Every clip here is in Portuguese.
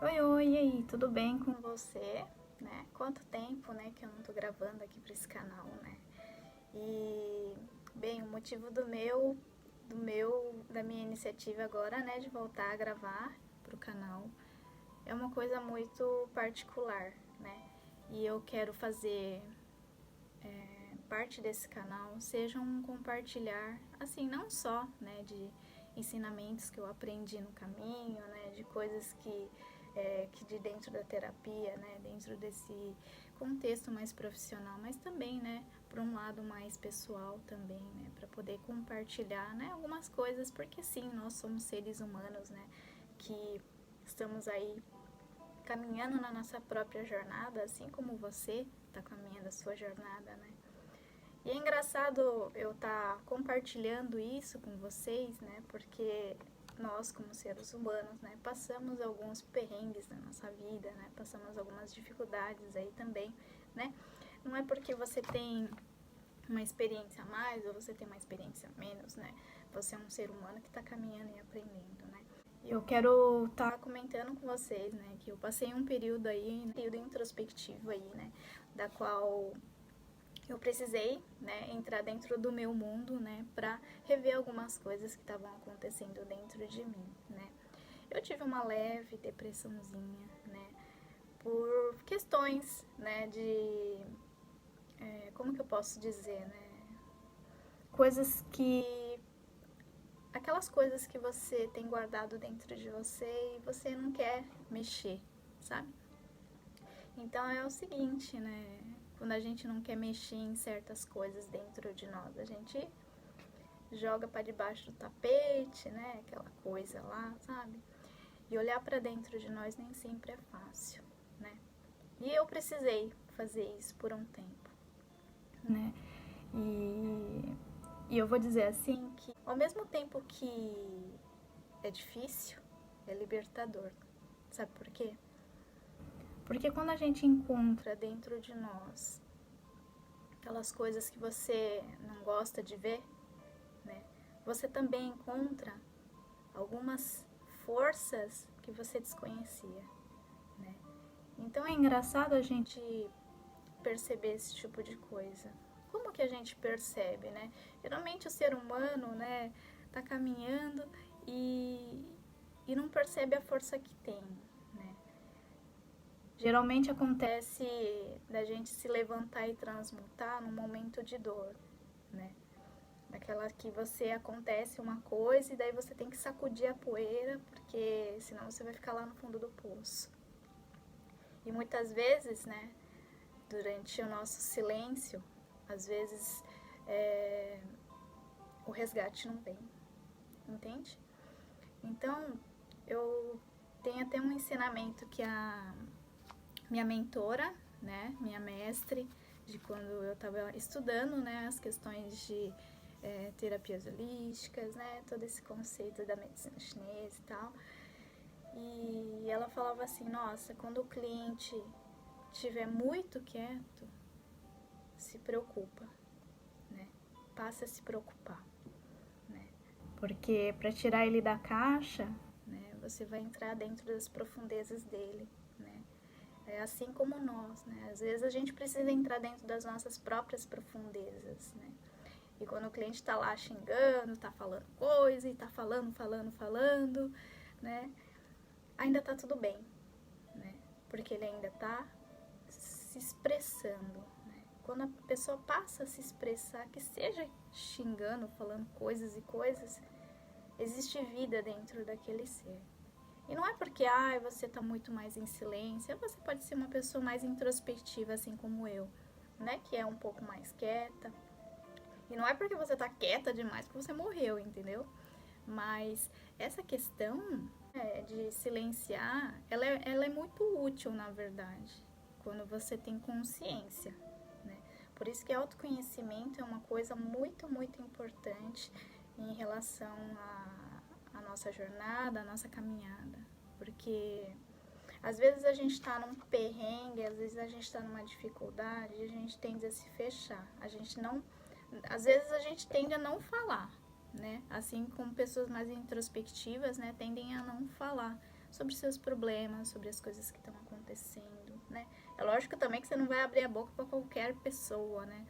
Oi, oi, e aí, tudo bem com você? Né? Quanto tempo, né, que eu não tô gravando aqui para esse canal, né? E, bem, o motivo da minha iniciativa agora, né, de voltar a gravar pro canal é uma coisa muito particular, né? E eu quero fazer parte desse canal seja um compartilhar, assim, não só, né, de ensinamentos que eu aprendi no caminho, né, de coisas que de dentro da terapia, né, dentro desse contexto mais profissional, mas também, né, por um lado mais pessoal também, né, para poder compartilhar, né, algumas coisas, porque sim, nós somos seres humanos, né, que estamos aí caminhando na nossa própria jornada, assim como você está caminhando a sua jornada, né. E é engraçado eu estar compartilhando isso com vocês, né? Porque nós, como seres humanos, né, passamos alguns perrengues na nossa vida, né? Passamos algumas dificuldades aí também, né? Não é porque você tem uma experiência a mais ou você tem uma experiência a menos, né? Você é um ser humano que está caminhando e aprendendo, né? Eu quero estar comentando com vocês, né, que eu passei um período aí, um período introspectivo aí, né, da qual eu precisei, né, entrar dentro do meu mundo, né, para rever algumas coisas que estavam acontecendo dentro de mim, né. Eu tive uma leve depressãozinha, né, por questões, né, de como que eu posso dizer, né, coisas que aquelas coisas que você tem guardado dentro de você e você não quer mexer, sabe? Então é o seguinte, né? Quando a gente não quer mexer em certas coisas dentro de nós, a gente joga para debaixo do tapete, né? Aquela coisa lá, sabe? E olhar para dentro de nós nem sempre é fácil, né? E eu precisei fazer isso por um tempo, né? E eu vou dizer assim que ao mesmo tempo que é difícil, é libertador. Sabe por quê? Porque quando a gente encontra dentro de nós aquelas coisas que você não gosta de ver, né? Você também encontra algumas forças que você desconhecia, né? Então é engraçado a gente perceber esse tipo de coisa. Como que a gente percebe, né? Geralmente o ser humano, né, tá caminhando e, e não percebe a força que tem, né? Geralmente acontece da gente se levantar e transmutar num momento de dor, né? Daquela que você acontece uma coisa e daí você tem que sacudir a poeira, porque senão você vai ficar lá no fundo do poço. E muitas vezes, né, durante o nosso silêncio, às vezes o resgate não vem, entende? Então, eu tenho até um ensinamento que a minha mentora, né, minha mestre, de quando eu estava estudando, né, as questões de terapias holísticas, né, todo esse conceito da medicina chinesa e tal. E ela falava assim, nossa, quando o cliente estiver muito quieto, se preocupa, né, passa a se preocupar, né, porque para tirar ele da caixa, né, você vai entrar dentro das profundezas dele, né. É assim como nós, né? Às vezes a gente precisa entrar dentro das nossas próprias profundezas, né? E quando o cliente está lá xingando, está falando coisa, e está falando, né? Ainda está tudo bem, né? Porque ele ainda está se expressando, né? Quando a pessoa passa a se expressar, que seja xingando, falando coisas e coisas, existe vida dentro daquele ser. E não é porque você está muito mais em silêncio, você pode ser uma pessoa mais introspectiva, assim como eu, né? Que é um pouco mais quieta. E não é porque você está quieta demais que você morreu, entendeu? Mas essa questão de silenciar, ela é muito útil, na verdade, quando você tem consciência, né? Por isso que autoconhecimento é uma coisa muito, muito importante em relação à nossa jornada, à nossa caminhada. Porque às vezes a gente está num perrengue, às vezes a gente está numa dificuldade e a gente tende a se fechar. A gente não. Às vezes a gente tende a não falar, né? Assim como pessoas mais introspectivas, né, tendem a não falar sobre seus problemas, sobre as coisas que estão acontecendo, né? É lógico também que você não vai abrir a boca para qualquer pessoa, né?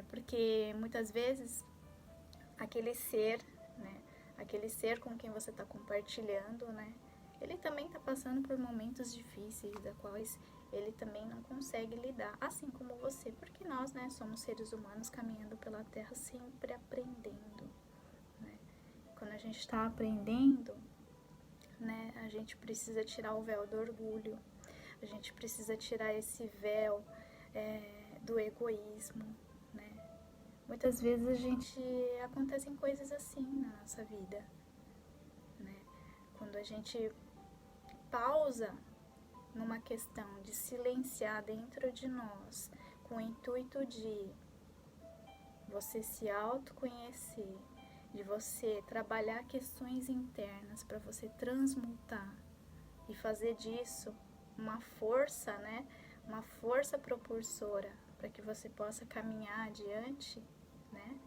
Porque muitas vezes aquele ser, né? Aquele ser com quem você está compartilhando, né? Ele também está passando por momentos difíceis, da quais ele também não consegue lidar, assim como você, porque nós, né, somos seres humanos caminhando pela Terra sempre aprendendo, né? Quando a gente está aprendendo, né, a gente precisa tirar o véu do orgulho, a gente precisa tirar esse véu do egoísmo, né? Muitas vezes acontecem coisas assim na nossa vida, né? Quando a gente pausa numa questão de silenciar dentro de nós, com o intuito de você se autoconhecer, de você trabalhar questões internas para você transmutar e fazer disso uma força, né? Uma força propulsora para que você possa caminhar adiante, né?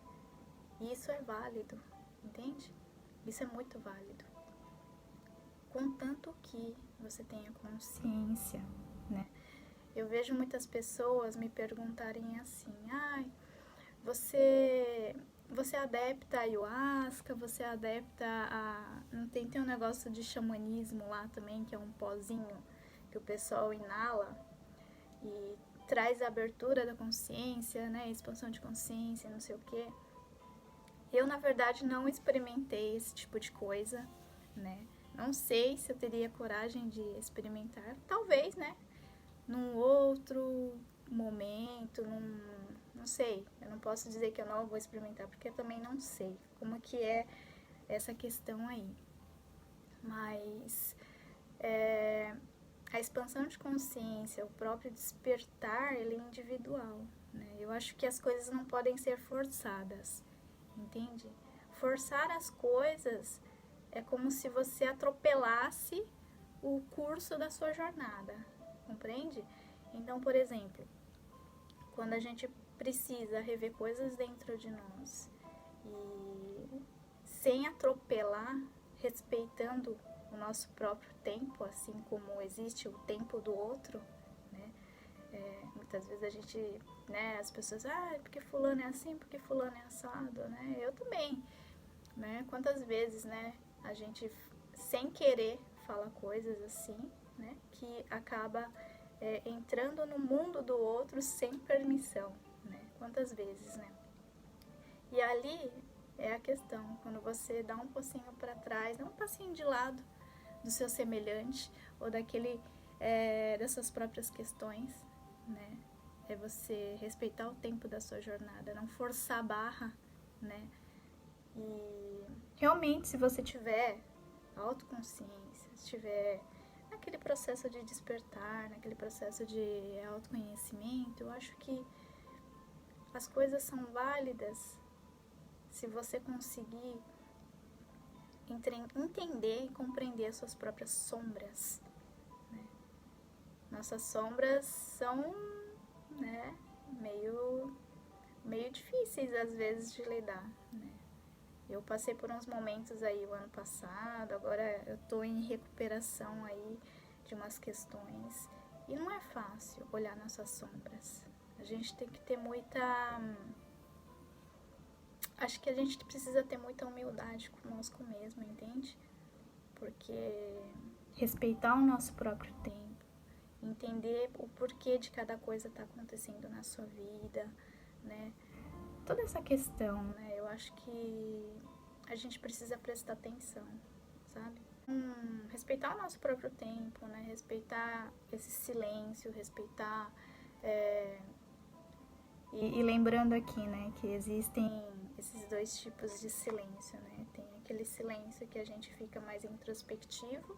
Isso é válido, entende? Isso é muito válido. Contanto que você tenha consciência, né? Eu vejo muitas pessoas me perguntarem assim: ai, você é adepta a ayahuasca, você é adepta a... Não tem um negócio de xamanismo lá também, que é um pozinho que o pessoal inala e traz a abertura da consciência, né? Expansão de consciência, não sei o quê. Eu, na verdade, não experimentei esse tipo de coisa, né? Não sei se eu teria coragem de experimentar. Talvez, né? Num outro momento, não sei. Eu não posso dizer que eu não vou experimentar, porque eu também não sei como que é essa questão aí. Mas a expansão de consciência, o próprio despertar, ele é individual, né? Eu acho que as coisas não podem ser forçadas, entende? Forçar as coisas é como se você atropelasse o curso da sua jornada, compreende? Então, por exemplo, quando a gente precisa rever coisas dentro de nós e sem atropelar, respeitando o nosso próprio tempo, assim como existe o tempo do outro, né? Muitas vezes a gente, né, as pessoas, porque fulano é assim, porque fulano é assado, né? Eu também, né? Quantas vezes, né, a gente sem querer fala coisas assim, né, que acaba entrando no mundo do outro sem permissão, né? Quantas vezes, né? E ali é a questão, quando você dá um passinho para trás, dá um passinho de lado do seu semelhante ou das suas próprias questões, né? É você respeitar o tempo da sua jornada, não forçar a barra, né? E realmente, se você tiver autoconsciência, se tiver naquele processo de despertar, naquele processo de autoconhecimento, eu acho que as coisas são válidas se você conseguir entender e compreender as suas próprias sombras, né? Nossas sombras são, né, meio difíceis às vezes de lidar, né? Eu passei por uns momentos aí o ano passado, agora eu tô em recuperação aí de umas questões. E não é fácil olhar nossas sombras. A gente tem que ter acho que a gente precisa ter muita humildade conosco mesmo, entende? Porque respeitar o nosso próprio tempo, entender o porquê de cada coisa tá acontecendo na sua vida, né? Toda essa questão, né? Eu acho que a gente precisa prestar atenção, sabe? Respeitar o nosso próprio tempo, né? Respeitar esse silêncio, respeitar... E lembrando aqui, né, que existem esses dois tipos de silêncio, né? Tem aquele silêncio que a gente fica mais introspectivo,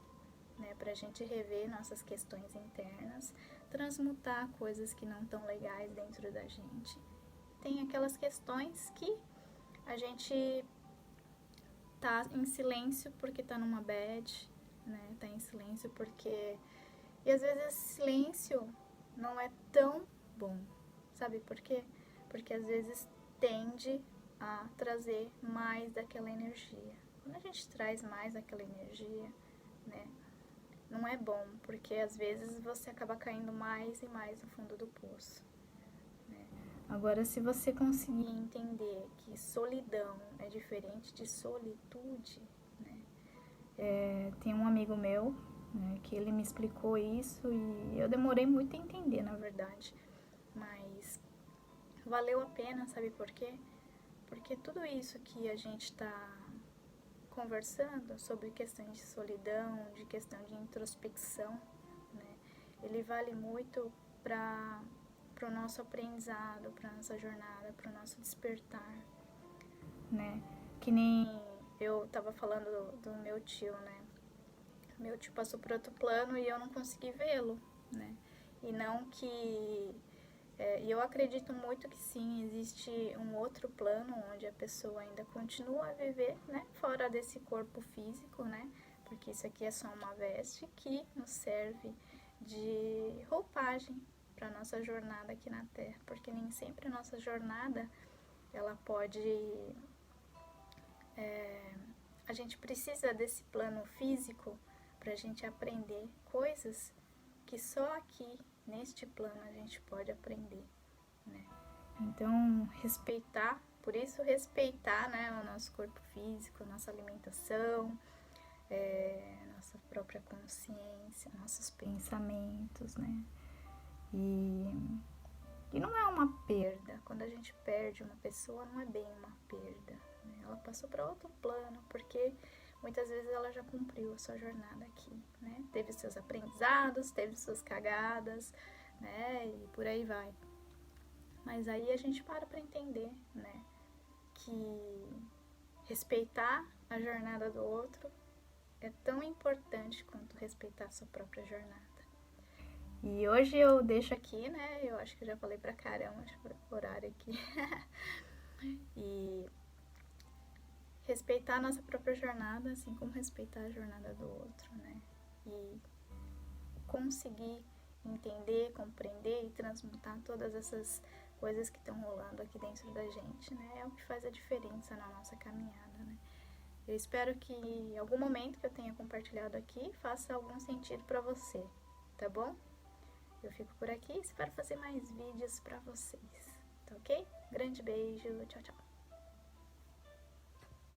né? Pra gente rever nossas questões internas, transmutar coisas que não estão legais dentro da gente. Tem aquelas questões que a gente tá em silêncio porque tá numa bad, né? Tá em silêncio porque... E às vezes esse silêncio não é tão bom. Sabe por quê? Porque às vezes tende a trazer mais daquela energia. Quando a gente traz mais daquela energia, né? Não é bom, porque às vezes você acaba caindo mais e mais no fundo do poço, né? Agora, se você conseguir entender que solidão é diferente de solitude, né? Tem um amigo meu, né, que ele me explicou isso e eu demorei muito a entender, na verdade. Mas valeu a pena, sabe por quê? Porque tudo isso que a gente está conversando sobre questões de solidão, de questão de introspecção, né, ele vale muito para o nosso aprendizado, para a nossa jornada, para o nosso despertar, né? Que nem eu estava falando do meu tio, né? Meu tio passou por outro plano e eu não consegui vê-lo, né? E não que... e eu acredito muito que sim, existe um outro plano onde a pessoa ainda continua a viver, né? Fora desse corpo físico, né? Porque isso aqui é só uma veste que nos serve de roupagem para nossa jornada aqui na Terra. Porque nem sempre a nossa jornada, ela pode... a gente precisa desse plano físico para a gente aprender coisas que só aqui, neste plano, a gente pode aprender, né? Então, respeitar, por isso respeitar, né, o nosso corpo físico, nossa alimentação, nossa própria consciência, nossos pensamentos, né? E não é uma perda. Quando a gente perde uma pessoa, não é bem uma perda, né? Ela passou para outro plano, porque muitas vezes ela já cumpriu a sua jornada aqui, né? Teve seus aprendizados, teve suas cagadas, né? E por aí vai. Mas aí a gente para entender, né? Que respeitar a jornada do outro é tão importante quanto respeitar a sua própria jornada. E hoje eu deixo aqui, né? Eu acho que eu já falei pra caramba, deixa eu ver o horário aqui. E respeitar a nossa própria jornada, assim como respeitar a jornada do outro, né? E conseguir entender, compreender e transmutar todas essas coisas que estão rolando aqui dentro da gente, né? É o que faz a diferença na nossa caminhada, né? Eu espero que em algum momento que eu tenha compartilhado aqui faça algum sentido pra você, tá bom? Eu fico por aqui e espero fazer mais vídeos pra vocês, tá ok? Grande beijo, tchau, tchau!